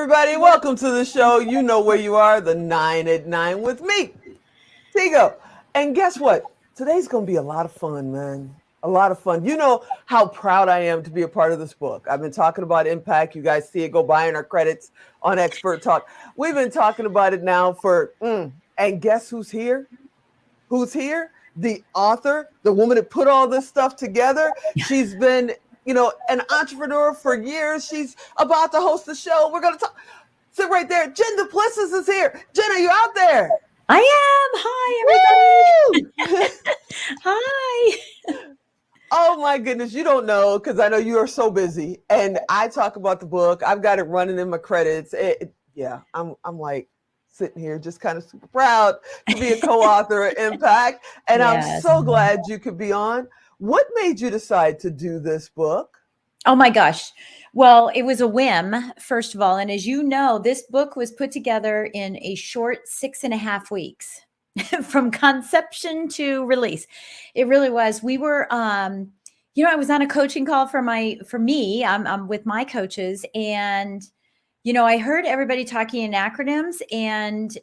everybody. Welcome to the show. You know where you are, the 9 at 9 with me, Tigo. And guess what? Today's going to be a lot of fun, man. A lot of fun. You know how proud I am to be a part of this book. I've been talking about impact. You guys see it go by in our credits on Expert Talk. We've been talking about it now and guess who's here? Who's here? The author, the woman that put all this stuff together. She's been an entrepreneur for years. She's about to host the show. We're going to talk. Sit right there. Jen Du Plessis is here. Jen, are you out there? I am. Hi, everybody. Hi. Oh, my goodness. You don't know because I know you are so busy. And I talk about the book. I've got it running in my credits. I'm like sitting here just kind of super proud to be a co-author of Impact. And yes. I'm so glad you could be on. What made you decide to do this book? Oh my gosh. Well, it was a whim, first of all. And as you know, this book was put together in a short 6.5 weeks from conception to release. It really was. We were, I was on a coaching call for me. I'm with my coaches, and I heard everybody talking in acronyms, and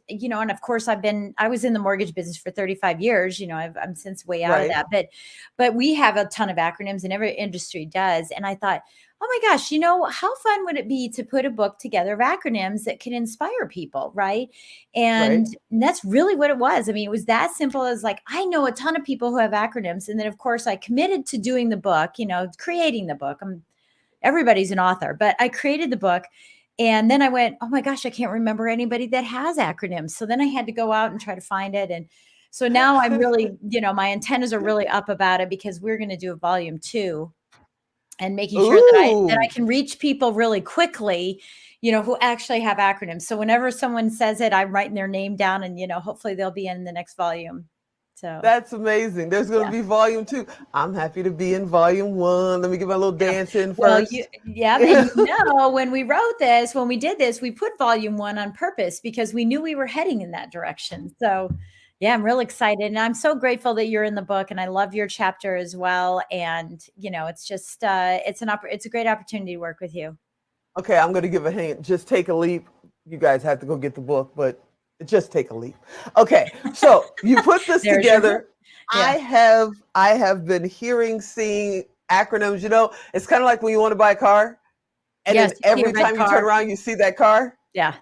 of course I was in the mortgage business for 35 years. I'm since way out of that, but we have a ton of acronyms, and every industry does. And I thought, oh my gosh, how fun would it be to put a book together of acronyms that can inspire people, right? And that's really what it was. I mean, it was that simple as like, I know a ton of people who have acronyms, and then of course I committed to doing the book, creating the book. Everybody's an author, but I created the book. And then I went, oh my gosh, I can't remember anybody that has acronyms. So then I had to go out and try to find it. And so now I'm really, my antennas are really up about it, because we're going to do a volume 2 and making sure that I can reach people really quickly, who actually have acronyms. So whenever someone says it, I'm writing their name down, and, hopefully they'll be in the next volume. So that's amazing. There's going to be volume 2. I'm happy to be in volume 1. Let me get my little dance in first. Well, when we did this, we put volume 1 on purpose because we knew we were heading in that direction. So yeah, I'm real excited, and I'm so grateful that you're in the book, and I love your chapter as well. And it's just it's a great opportunity to work with you. Okay, I'm going to give a hint. Just take a leap. You guys have to go get the book, but just take a leap. Okay, so you put this together. Yeah. I have been seeing acronyms. It's kind of like when you want to buy a car, and then every time you turn around, you see that car. Yeah.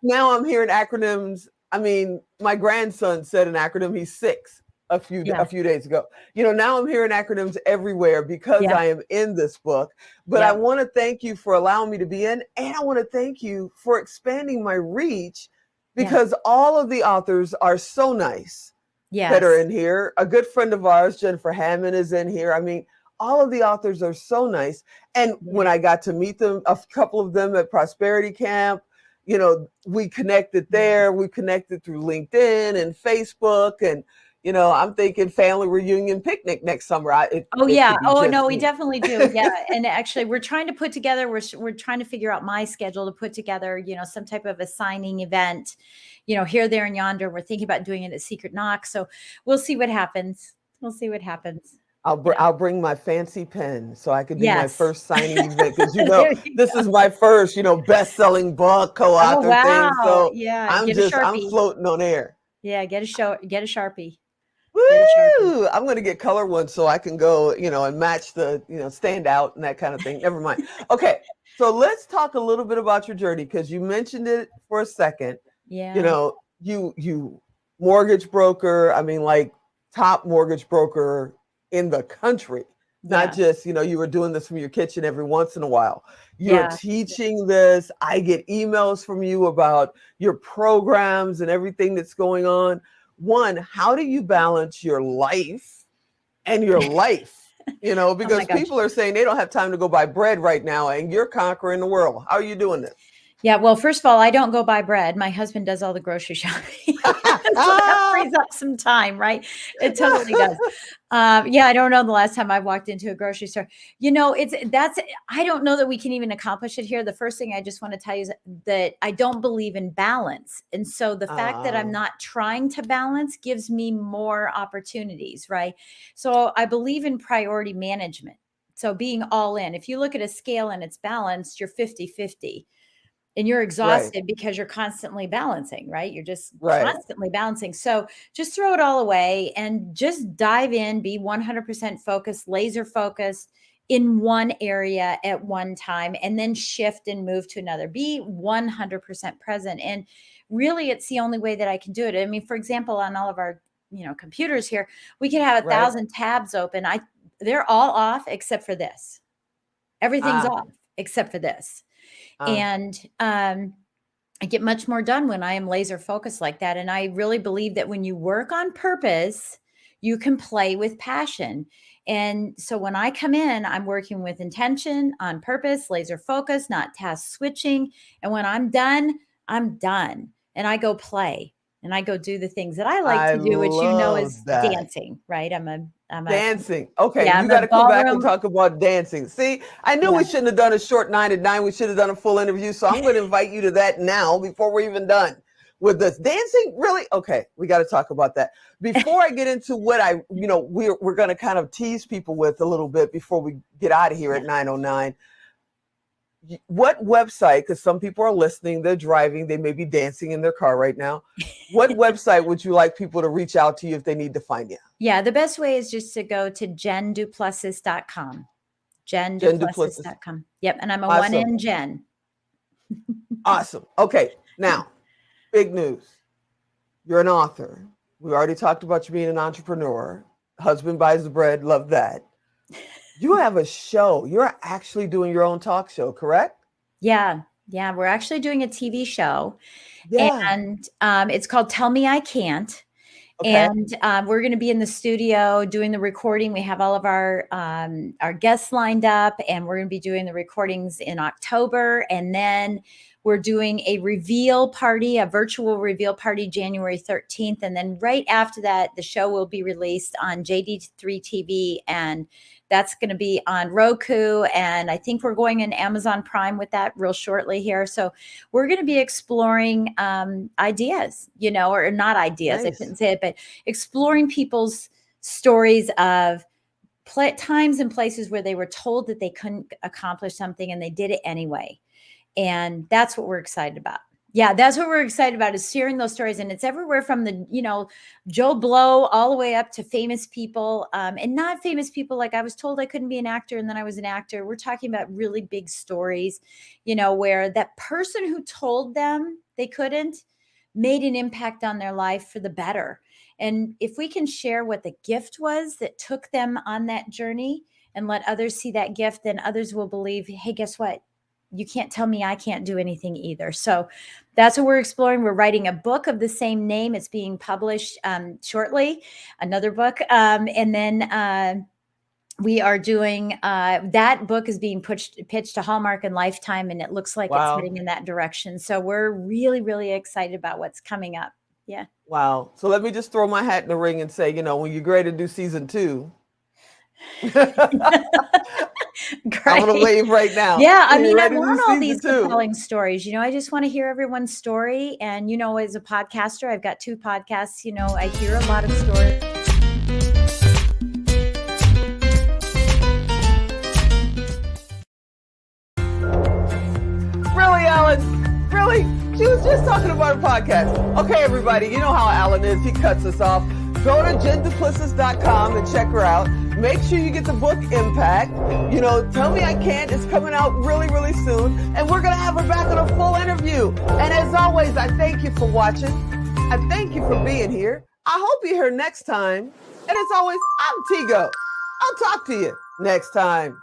Now I'm hearing acronyms. I mean, my grandson said an acronym. He's 6 a few days ago. Now I'm hearing acronyms everywhere because I am in this book. But I want to thank you for allowing me to be in, and I want to thank you for expanding my reach. Because all of the authors are so nice that are in here. A good friend of ours, Jennifer Hammond, is in here. I mean, all of the authors are so nice. And when I got to meet them, a couple of them at Prosperity Camp, we connected there. We connected through LinkedIn and Facebook. And, I'm thinking family reunion picnic next summer. We definitely do. Yeah. And actually, we're trying to put together, we're trying to figure out my schedule to put together, some type of a signing event, here, there, and yonder. We're thinking about doing it at Secret Knock. So we'll see what happens. I'll bring my fancy pen so I could do my first signing event, because this is my first best-selling book co-author thing. So I'm floating on air. Yeah, get a Sharpie. Woo! I'm going to get color ones so I can go, and match the, stand out and that kind of thing. Never mind. Okay, so let's talk a little bit about your journey, because you mentioned it for a second. Yeah. You mortgage broker. I mean, like top mortgage broker in the country. Not just, you were doing this from your kitchen every once in a while. You're teaching this. I get emails from you about your programs and everything that's going on. One, how do you balance your life and your life? Because people are saying they don't have time to go buy bread right now, and you're conquering the world. How are you doing this? Yeah, well, first of all, I don't go buy bread. My husband does all the grocery shopping. So that frees up some time, right? It totally does. I don't know the last time I walked into a grocery store. I don't know that we can even accomplish it here. The first thing I just want to tell you is that I don't believe in balance. And so the fact that I'm not trying to balance gives me more opportunities, right? So I believe in priority management. So being all in. If you look at a scale and it's balanced, you're 50-50. and you're Right. exhausted because you're constantly balancing, right? You're just Right. constantly balancing. So just throw it all away and just dive in, be 100% focused, laser focused in one area at one time, and then shift and move to another. Be 100% present. And really, it's the only way that I can do it. I mean, for example, on all of our, computers here, we could have 1,000 tabs open. They're all off except for this. Everything's off except for this. And I get much more done when I am laser focused like that. And I really believe that when you work on purpose, you can play with passion. And so when I come in, I'm working with intention, on purpose, laser focus, not task switching. And when I'm done, I'm done. And I go play and I go do the things that I like to do, which is dancing, right? I'm a dancing. Okay, yeah, you got to come back and talk about dancing. See, I knew we shouldn't have done a short 9 to 9. We should have done a full interview. So I'm going to invite you to that now before we're even done with this. Dancing, really? Okay, we got to talk about that. Before I get into what we're going to kind of tease people with a little bit before we get out of here at 9:09. What website, because some people are listening, they're driving, they may be dancing in their car right now. What website would you like people to reach out to you if they need to find you? Yeah, the best way is just to go to JenDuPlessis.com. JenDuPlessis.com. Yep, and I'm a awesome. 1N Jen. Awesome. Okay, now, big news. You're an author. We already talked about you being an entrepreneur. Husband buys the bread, love that. You have a show. You're actually doing your own talk show, correct? Yeah. We're actually doing a TV show. Yeah. And it's called Tell Me I Can't. Okay. And we're going to be in the studio doing the recording. We have all of our guests lined up, and we're going to be doing the recordings in October. And then we're doing a reveal party, a virtual reveal party, January 13th. And then right after that, the show will be released on JD3 TV, and that's going to be on Roku. And I think we're going in Amazon Prime with that real shortly here. So we're going to be exploring ideas, or not ideas. Nice. I couldn't say it, but exploring people's stories of times and places where they were told that they couldn't accomplish something and they did it anyway. And that's what we're excited about. Yeah, that's what we're excited about, is sharing those stories. And it's everywhere from the, Joe Blow all the way up to famous people, and not famous people. Like, I was told I couldn't be an actor, and then I was an actor. We're talking about really big stories, where that person who told them they couldn't made an impact on their life for the better. And if we can share what the gift was that took them on that journey and let others see that gift, then others will believe, hey, guess what? You can't tell me I can't do anything either. So that's what we're exploring. We're writing a book of the same name. It's being published shortly, another book. And then we are doing, that book is being pitched to Hallmark and Lifetime, and it looks like it's heading in that direction. So we're really, really excited about what's coming up. Yeah. Wow. So let me just throw my hat in the ring and say, when you're ready to do season 2, I'm going to wave right now. Yeah, I mean, I want all these compelling stories. I just want to hear everyone's story. And, as a podcaster, I've got 2 podcasts. I hear a lot of stories. Really, Alan? Really? She was just talking about a podcast. Okay, everybody, you know how Alan is. He cuts us off. Go to JenDuPlessis.com and check her out. Make sure you get the book Impact. Tell Me I Can't. It's coming out really, really soon. And we're going to have her back on a full interview. And as always, I thank you for watching. I thank you for being here. I hope you're here next time. And as always, I'm Tigo. I'll talk to you next time.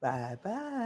Bye-bye.